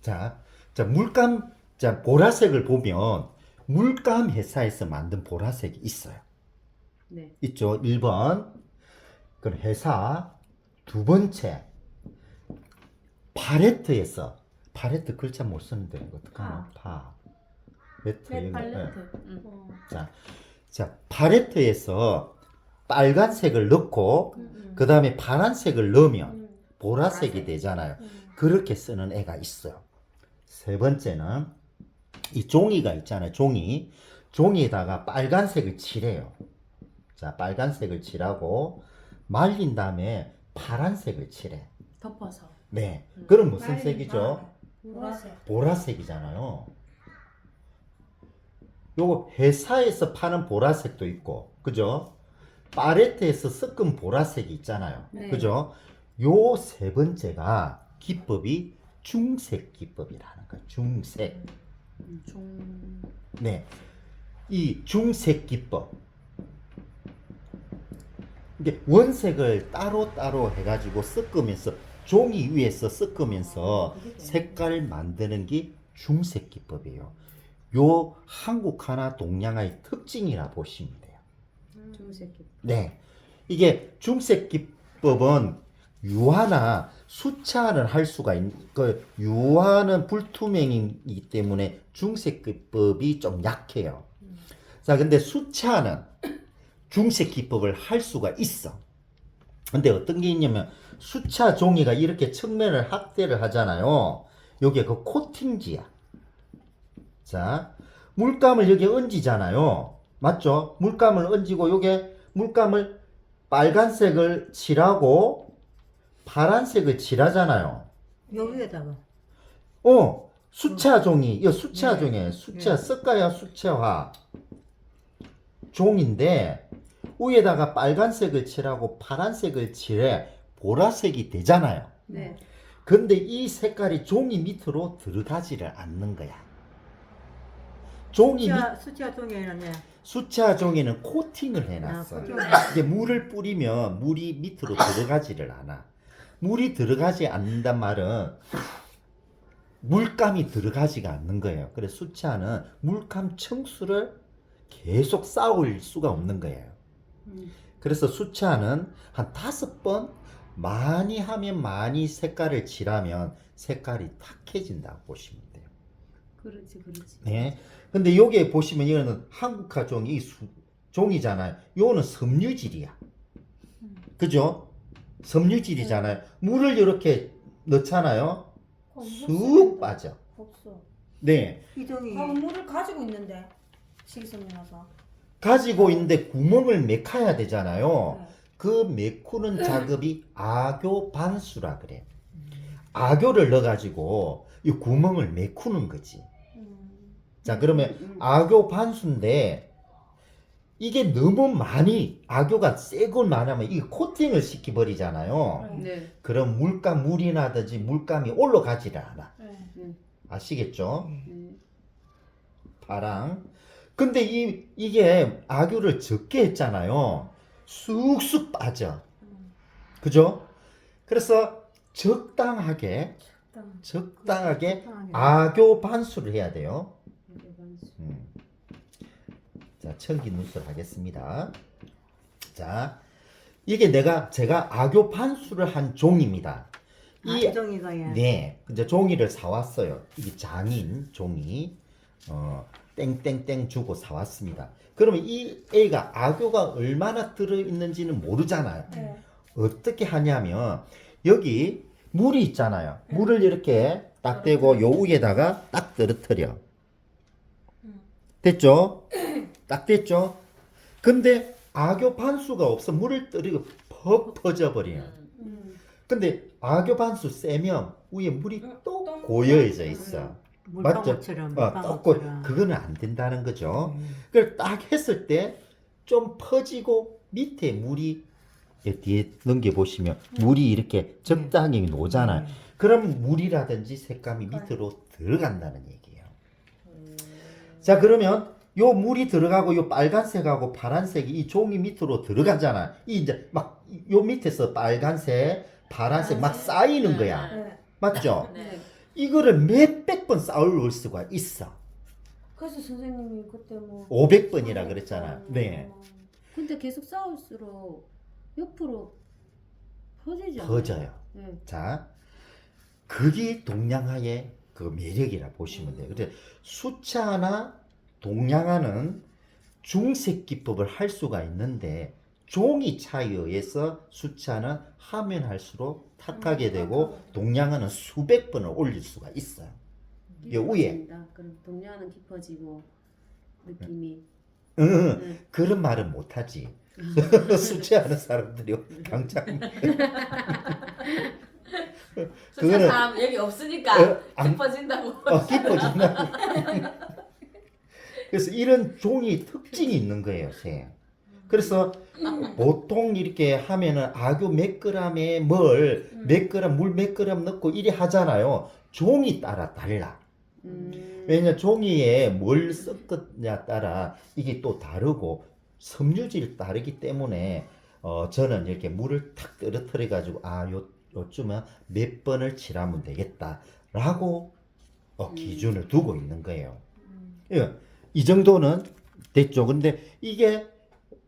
자, 물감, 자, 보라색을 보면 물감 회사에서 만든 보라색이 있어요. 네. 있죠. 1번. 그럼 회사. 두 번째. 팔레트에서. 팔레트 글자 못 쓰는데, 어떡하나? 팔레트. 네, 이거, 예. 팔레트. 자, 팔레트에서 빨간색을 넣고, 그 다음에 파란색을 넣으면 보라색이 보라색. 되잖아요. 그렇게 쓰는 애가 있어요. 세 번째는 이 종이가 있잖아요. 종이에다가 빨간색을 칠해요. 자, 빨간색을 칠하고 말린 다음에 파란색을 칠해. 덮어서. 네. 그럼 무슨 색이죠? 보라색. 보라색이잖아요. 요거 회사에서 파는 보라색도 있고, 그죠? 팔레트에서 섞은 보라색이 있잖아요. 네. 그죠? 요 세 번째가 기법이 중색 기법이라는 거예요. 중색. 종. 네. 이 중색 기법. 이게 원색을 따로따로 해가지고 섞으면서 종이 위에서 섞으면서 색깔 만드는 게 중색 기법이에요. 요 한국 하나 동양화의 특징이라 보시면 돼요. 중색 기법. 네. 이게 중색 기법은 유화나 수채화는 할 수가 그 유화는 불투명이기 때문에 중색 기법이 좀 약해요. 자, 근데 수채화는 중색 기법을 할 수가 있어. 근데 어떤 게 있냐면 수채화 종이가 이렇게 측면을 확대를 하잖아요. 요게 그 코팅지야. 자, 물감을 여기 얹이잖아요. 맞죠? 물감을 얹이고 요게 물감을 빨간색을 칠하고 파란색을 칠하잖아요. 여기에다가 수채화 종이, 이거 수채화 네. 종이에요. 수채화, 네. 섞어야 수채화 종인데 위에다가 빨간색을 칠하고 파란색을 칠해 보라색이 되잖아요. 네. 근데 이 색깔이 종이 밑으로 들어가지를 않는 거야. 종이 수치와 종이에는 네. 수채화 종이는 코팅을 해놨어. 코팅. 이게 물을 뿌리면 물이 밑으로 들어가지를 않아. 물이 들어가지 않는단 말은 물감이 들어가지가 않는 거예요. 그래서 수채화는 물감 층수를 계속 쌓을 수가 없는 거예요. 그래서 수채화는 한 5번 많이 하면 많이 색깔을 칠하면 색깔이 탁해진다고 보시면 돼요. 그렇지. 네. 근데 여기에 보시면 이거는 한국화 종이 종이잖아요. 요거는 섬유질이야. 그죠? 섬유질이잖아요. 물을 이렇게 넣잖아요. 쑥 빠져. 없어. 네. 이 종이 물을 가지고 있는데 식이섬유라서. 가지고 있는데 구멍을 메카야 되잖아요. 네. 그 메꾸는 작업이 악교 반수라 그래. 악교를 넣어가지고 이 구멍을 메꾸는 거지. 자, 그러면 악교 반수인데 이게 너무 많이 악교가 세고 많으면 이게 코팅을 시켜버리잖아요. 네. 그럼 물이 나든지 물감이 올라가지를 않아. 네. 아시겠죠? 네. 파랑. 근데 이게 악유를 적게 했잖아요. 쑥쑥 빠져. 그죠? 그래서 적당하게 악유 반수를 해야 돼요. 자, 청기 눈술 하겠습니다. 자, 이게 제가 악유 반수를 한 종입니다. 이 종이가 예. 네, 이제 종이를 사왔어요. 이게 장인 종이. 땡땡땡 주고 사왔습니다. 그러면 이 애가 악유가 얼마나 들어있는지는 모르잖아요. 네. 어떻게 하냐면 여기 물이 있잖아요. 물을 이렇게 딱 대고 요 위에다가 딱 떨어뜨려. 됐죠? 딱 됐죠? 근데 악유 반수가 없어. 물을 떨이고 퍽 퍼져버려요. 근데 악유 반수 세면 위에 물이 또 고여져 있어. 물방울처럼 떡고 그거는 안 된다는 거죠. 그걸 딱 했을 때 좀 퍼지고 밑에 물이 뒤에 넘겨보시면 물이 이렇게 적당히 노잖아요. 그럼 물이라든지 색감이 밑으로 들어간다는 얘기예요. 자, 그러면 요 물이 들어가고 요 빨간색하고 파란색이 이 종이 밑으로 들어가잖아. 이 이제 막 요 밑에서 빨간색, 파란색 막 쌓이는 거야. 네. 맞죠? 네. 이거를 몇백 번 쌓을 수가 있어. 그래서 선생님이 그때 뭐 500번이라 그랬잖아. 네. 근데 계속 싸울수록 옆으로 퍼지죠. 퍼져요. 네. 자, 그게 동양화의 그 매력이라 보시면 돼요. 그래서 수차나 동양화는 중색 기법을 할 수가 있는데 종이 차이에 의해서 수차는 하면 할수록 탁하게 되고 동양화는 수백 번을 올릴 수가 있어요. 이 위에. 깊어진다. 그럼 동료는 깊어지고 느낌이. 응, 네. 그런 말은 못하지. 수치하는 사람들이 당장 수차 그거는- 사람 여기 없으니까 안- 깊어진다고. 깊어진다. 그래서 이런 종이 특징이 있는 거예요, 새. 그래서 보통 이렇게 하면은 아교 몇 그램에 몇 그램, 물 몇 그램 넣고 이래 하잖아요. 종이 따라 달라. 왜냐 종이에 뭘 섞었냐 따라 이게 또 다르고 섬유질 다르기 때문에 저는 이렇게 물을 탁 떨어뜨려 가지고 요쯤은 몇 번을 칠하면 되겠다라고 기준을 두고 있는 거예요. 예, 이 정도는 됐죠. 근데 이게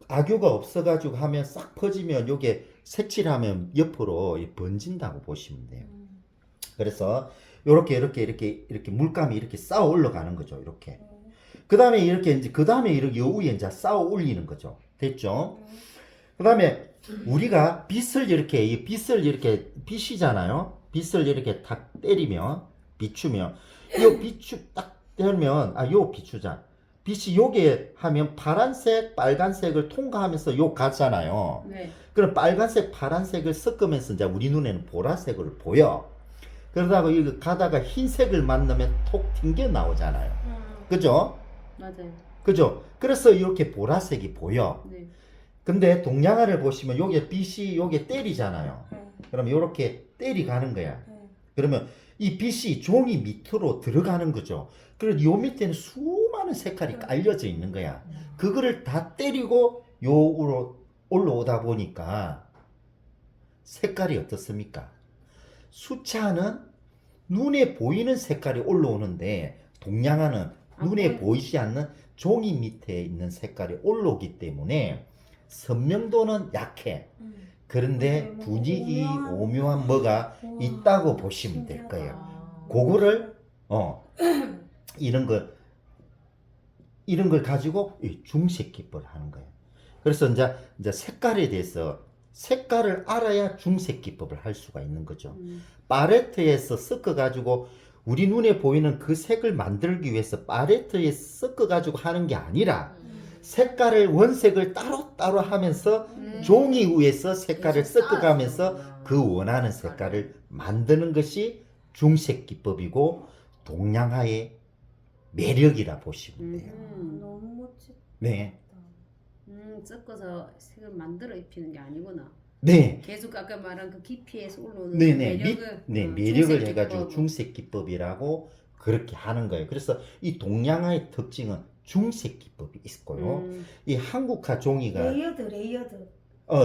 악유가 없어가지고 하면 싹 퍼지면 요게 색칠하면 옆으로 번진다고 보시면 돼요. 그래서 이렇게 물감이 이렇게 쌓아 올라가는 거죠. 이렇게. 그 다음에 이렇게 요 위에 이제 쌓아 올리는 거죠. 됐죠? 그 다음에 우리가 빛을 이렇게 빛이잖아요. 빛을 이렇게 탁 때리면, 비추면, 딱 때리면, 요 비추자. 빛이 요게 하면 파란색, 빨간색을 통과하면서 요 가잖아요. 네. 그럼 빨간색, 파란색을 섞으면서 이제 우리 눈에는 보라색으로 보여. 그러다가 이거 가다가 흰색을 만나면 톡 튕겨 나오잖아요. 그죠? 맞아요. 그죠? 그래서 이렇게 보라색이 보여. 네. 근데 동양화를 보시면 요게 빛이 요게 때리잖아요. 그럼 요렇게 때리 가는 거야. 그러면 이 빛이 종이 밑으로 들어가는 거죠. 그래서 요 밑에는 수많은 색깔이 깔려져 있는 거야. 그거를 다 때리고 요로 올라오다 보니까 색깔이 어떻습니까? 수차는 눈에 보이는 색깔이 올라오는데 동양화는 눈에 보이지 않는 종이 밑에 있는 색깔이 올라오기 때문에 선명도는 약해. 그런데 분위기 오묘한 뭐가 있다고 보시면 될 거예요. 그거를 이런 걸 가지고 이 중색 기법을 하는 거예요. 그래서 이제 색깔에 대해서 색깔을 알아야 중색 기법을 할 수가 있는 거죠. 팔레트에서 섞어 가지고 우리 눈에 보이는 그 색을 만들기 위해서 팔레트에 섞어 가지고 하는 게 아니라 색깔을 원색을 따로 하면서 종이 위에서 색깔을 계속 섞어 가면서 쌓아서. 그 원하는 색깔을 만드는 것이 중색 기법이고 동양화의 매력이라 보시면 돼요. 너무 멋지다. 네. 섞어서 색을 만들어 입히는 게 아니구나. 네. 계속 아까 말한 그 깊이에서 올라오는 네네. 매력을 매력을 중색 해가지고 기법. 중색 기법이라고 그렇게 하는 거예요. 그래서 이 동양화의 특징은 중색 기법이 있고요. 이 한국화 종이가 레이어드.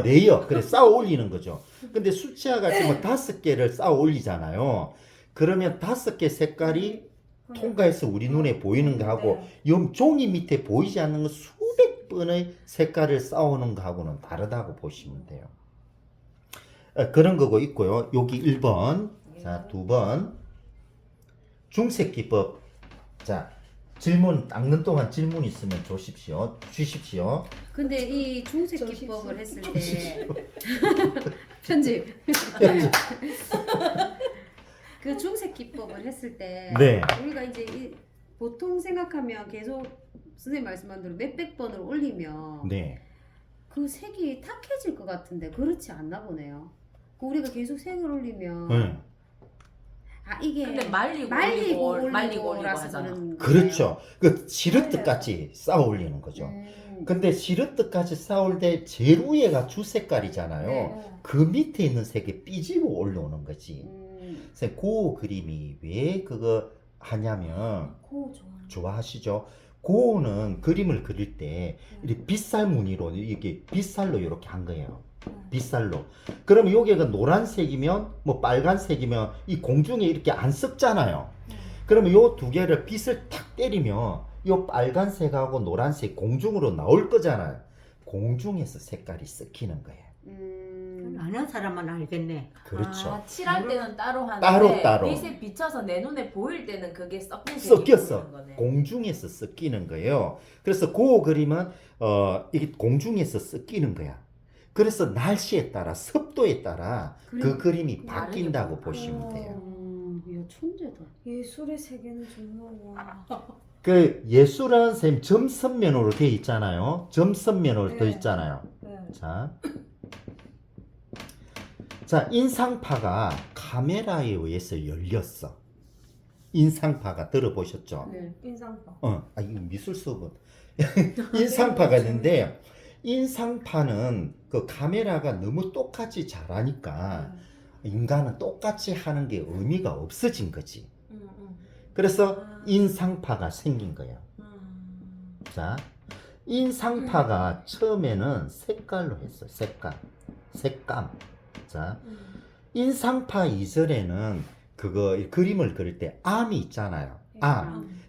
레이어. 그래, 쌓아 올리는 거죠. 근데 수치화 같이 뭐 5개를 쌓아 올리잖아요. 그러면 5개 색깔이 통과해서 우리 눈에 보이는 거하고 요 종이 밑에 보이지 않는 거 수백 번의 색깔을 쌓아오는 거하고는 다르다고 보시면 돼요. 그런 거고 있고요. 여기 1번, 자 2번 중색 기법. 자 질문 닦는 동안 질문 있으면 주십시오. 근데 이 중색 기법을 했을 때 편집. 그 중색 기법을 했을 때 네. 우리가 이제 보통 생각하면 계속 선생님 말씀한 대로 몇백 번을 올리면 네. 그 색이 탁해질 것 같은데 그렇지 않나 보네요. 그 우리가 계속 색을 올리면 네. 이게 근데 말리고 올리고 하잖아. 그런 거예요. 그렇죠. 그 시르트같이 쌓아 올리는 거죠. 음. 근데 시르트까지 쌓을 때 제일 위에가 주색깔이잖아요. 네. 그 밑에 있는 색이 삐지고 올라오는 거지. 음. 선생님, 그 그림이 왜 그거 하냐면 코 좋아. 좋아하시죠? 고는 그림을 그릴 때 이렇게 빗살 무늬로 이게 빗살로 이렇게 한 거예요. 빗살로. 그러면 여기가 노란색이면 뭐 빨간색이면 이 공중에 이렇게 안 섞잖아요. 그러면 요 두 개를 빗을 탁 때리면 요 빨간색하고 노란색 공중으로 나올 거잖아요. 공중에서 색깔이 섞이는 거예요. 아는 사람만 알겠네. 그렇죠. 아, 칠할 때는 따로 하는데 따로. 빛에 비춰서 내 눈에 보일 때는 그게 섞인 색이 섞였어. 보이는 거네. 공중에서 섞이는 거예요. 그래서 그 그림은 이게 공중에서 섞이는 거야. 그래서 날씨에 따라 섭도에 따라 그 그림이 바뀐다고 다르게 보시면 돼요. 야, 천재다. 예술의 세계는 정말 와. 그 예술은 선생님 점선면으로 되어 있잖아요. 점선면으로 되어 네. 있잖아요. 네. 자, 인상파가 카메라에 의해서 열렸어. 인상파가 들어보셨죠? 네. 인상파. 이거 미술 수업은 인상파가 있는데 인상파는 그 카메라가 너무 똑같이 잘하니까 인간은 똑같이 하는 게 의미가 없어진 거지. 그래서 인상파가 생긴 거야. 자, 인상파가 처음에는 색깔로 했어. 색감. 자, 인상파 이전에는 그거 그림을 그릴 때 암이 있잖아요.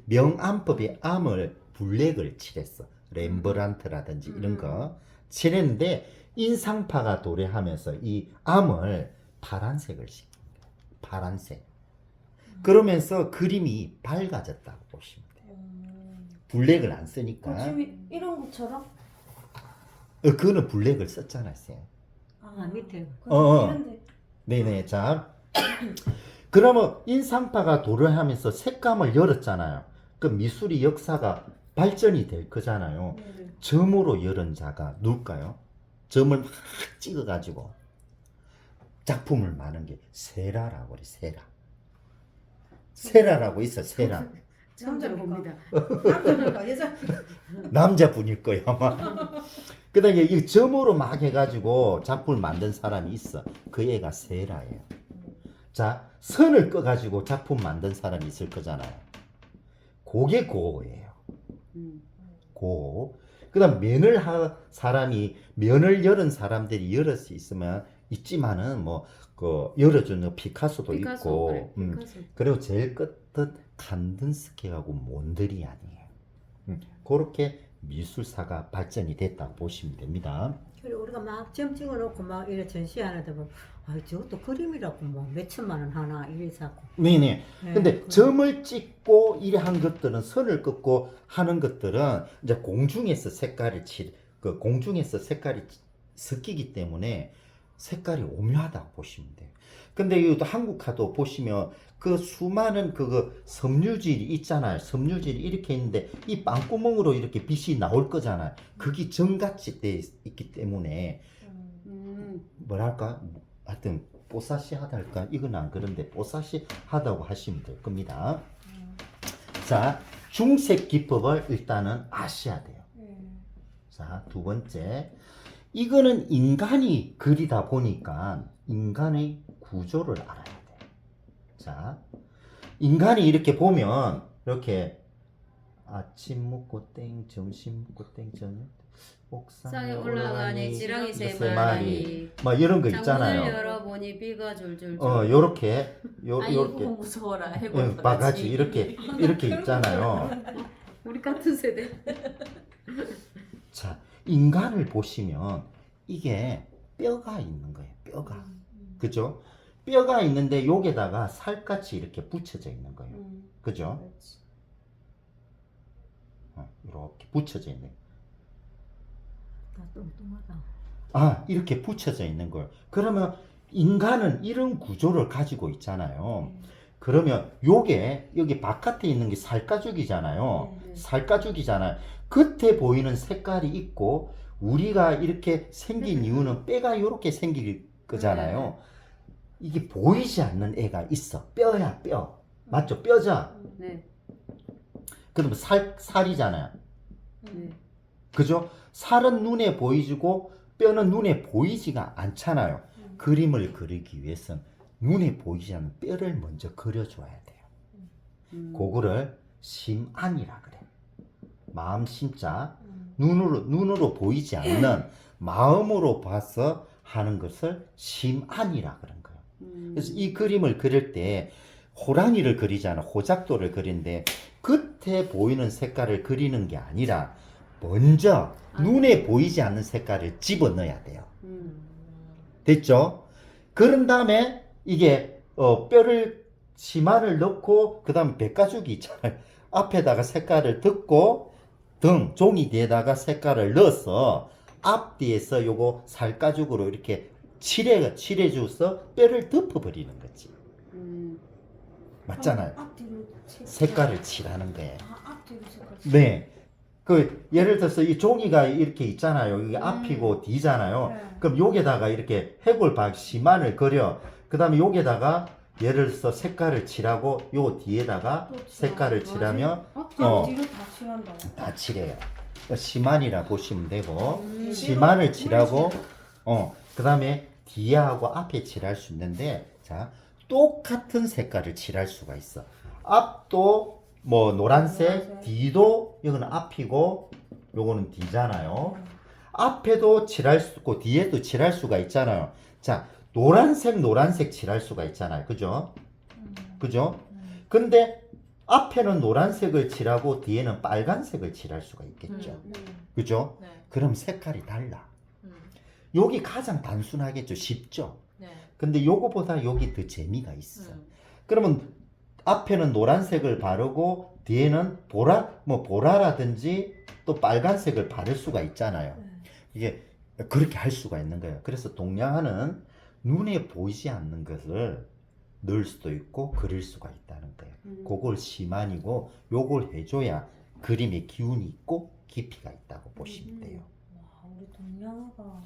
명암법의 암을 블랙을 칠했어. 렘브란트라든지 이런 거 칠했는데 인상파가 도래하면서 이 암을 파란색을 시킨 거야. 파란색. 그러면서 그림이 밝아졌다고 보시면 돼요. 블랙을 안 쓰니까. 지금 이런 것처럼? 그거는 블랙을 썼잖아요, 쌤. 밑에. 이런데. 네네. 자, 그러면 인상파가 도래하면서 색감을 열었잖아요. 그 미술의 역사가 발전이 될 거잖아요. 점으로 열은 자가 누굴까요? 점을 막 찍어가지고 작품을 마는 게 세라라고 그래. 세라라고 있어. 세라. 남자 봅니다. 남자입니까? 여자? 남자분일 거예요 아마. 그 다음에 이 점으로 막 해가지고 작품을 만든 사람이 있어. 그 애가 세라예요. 자, 선을 꺼가지고 작품 만든 사람이 있을 거잖아요. 그게 고예요. 고. 그 다음 면을 열은 사람들이 열을 수 있지만은 뭐 그 열어주는 피카소도 있고. 그래, 피카소. 그리고 제일 끝은 칸든스키하고 몬드리안이에요. 그렇게 미술사가 발전이 됐다고 보시면 됩니다. 그리고 우리가 막 점 찍어놓고 막 이래 전시하는데 뭐, 저것도 그림이라고 뭐 몇천만 원 하나 이래 사고. 네네. 네, 근데 점을 찍고 이래 한 것들은 선을 긋고 하는 것들은 이제 공중에서 공중에서 색깔이 섞이기 때문에 색깔이 오묘하다고 보시면 돼요. 근데 이것도 한국화도 보시면 그 수많은 섬유질이 있잖아요. 섬유질이 이렇게 있는데 이 빵구멍으로 이렇게 빛이 나올 거잖아요. 그게 점같이 돼 있기 때문에 뭐랄까 하여튼 뽀사시하달까 이건 안 그런데 뽀사시하다고 하시면 될 겁니다. 자, 중색 기법을 일단은 아셔야 돼요. 자, 두 번째, 이거는 인간이 그리다 보니까 인간의 구조를 알아야 돼요. 자, 인간이 이렇게 보면 이렇게 아침 먹고 땡, 점심 먹고 땡, 저녁 옥상에 옥상에 올라가니 지렁이 세 마리 마리. 막 이런 거 문을 있잖아요. 열어보니 비가 줄줄. 요렇게 아이고 무서워라 해볼 뻔하지. 바가지 이렇게 있잖아요. 우리 같은 세대. 자, 인간을 보시면 이게 뼈가 있는 거예요. 뼈가. 그죠? 뼈가 있는데 여기다가 살같이 이렇게 붙여져 있는 거예요. 그죠? 이렇게 붙여져 있는. 다 뚱뚱하다. 이렇게 붙여져 있는 걸. 그러면 인간은 이런 구조를 가지고 있잖아요. 그러면 여기 바깥에 있는 게 살가죽이잖아요. 살가죽이잖아요. 겉에 보이는 색깔이 있고 우리가 이렇게 생긴 이유는 뼈가 이렇게 생길 거잖아요. 이게 보이지 않는 애가 있어. 뼈야, 뼈. 맞죠? 뼈죠? 네. 그러면 살이잖아요. 네. 그죠? 살은 눈에 보이지고 뼈는 눈에 보이지가 않잖아요. 그림을 그리기 위해서는 눈에 보이지 않는 뼈를 먼저 그려줘야 돼요. 그거를 심안이라 그래. 마음 심자. 눈으로 보이지 않는 마음으로 봐서 하는 것을 심안이라 그런 거예요. 그래서 이 그림을 그릴 때 호랑이를 그리잖아. 호작도를 그리는데 겉에 보이는 색깔을 그리는 게 아니라 먼저 눈에 보이지 않는 색깔을 집어넣어야 돼요. 됐죠? 그런 다음에 이게 뼈를 심한을 넣고 그 다음에 백가죽이 있잖아요. 앞에다가 색깔을 덮고 등 종이 뒤에다가 색깔을 넣어서 앞뒤에서 요거 살가죽으로 이렇게 칠해줘서 뼈를 덮어버리는 거지. 맞잖아요. 앞뒤로 색깔을 칠하는 거예요. 앞뒤로 색깔. 네. 그 예를 들어서 이 종이가 이렇게 있잖아요. 이게 앞이고 뒤잖아요. 네. 그럼 여기다가 이렇게 해골박 심한을 그려. 그 다음에 여기다가 예를 들어서 색깔을 칠하고 요 뒤에다가 또 칠하고. 색깔을 칠하면 앞뒤로 뒤로 다 칠한다. 다 칠해요. 심한이라 보시면 되고 심한을 칠하고 그 다음에 뒤하고 앞에 칠할 수 있는데 자 똑같은 색깔을 칠할 수가 있어. 앞도 뭐 노란색, 뒤도 이거는 앞이고 요거는 뒤잖아요. 앞에도 칠할 수 있고 뒤에도 칠할 수가 있잖아요. 자 노란색 칠할 수가 있잖아요. 그죠? 그죠? 근데 앞에는 노란색을 칠하고 뒤에는 빨간색을 칠할 수가 있겠죠. 그죠? 네. 그럼 색깔이 달라. 음. 여기 가장 단순하겠죠. 쉽죠? 네. 근데 요거보다 여기 더 재미가 있어. 음. 그러면 앞에는 노란색을 바르고 뒤에는 보라라든지 또 빨간색을 바를 수가 있잖아요. 이게 그렇게 할 수가 있는 거예요. 그래서 동양화는 눈에 보이지 않는 것을 넣을 수도 있고 그릴 수가 있다는 거예요. 그걸 심한이고 요걸 해줘야 그림의 기운이 있고 깊이가 있다고 보시면 돼요. 와, 우리 동양화가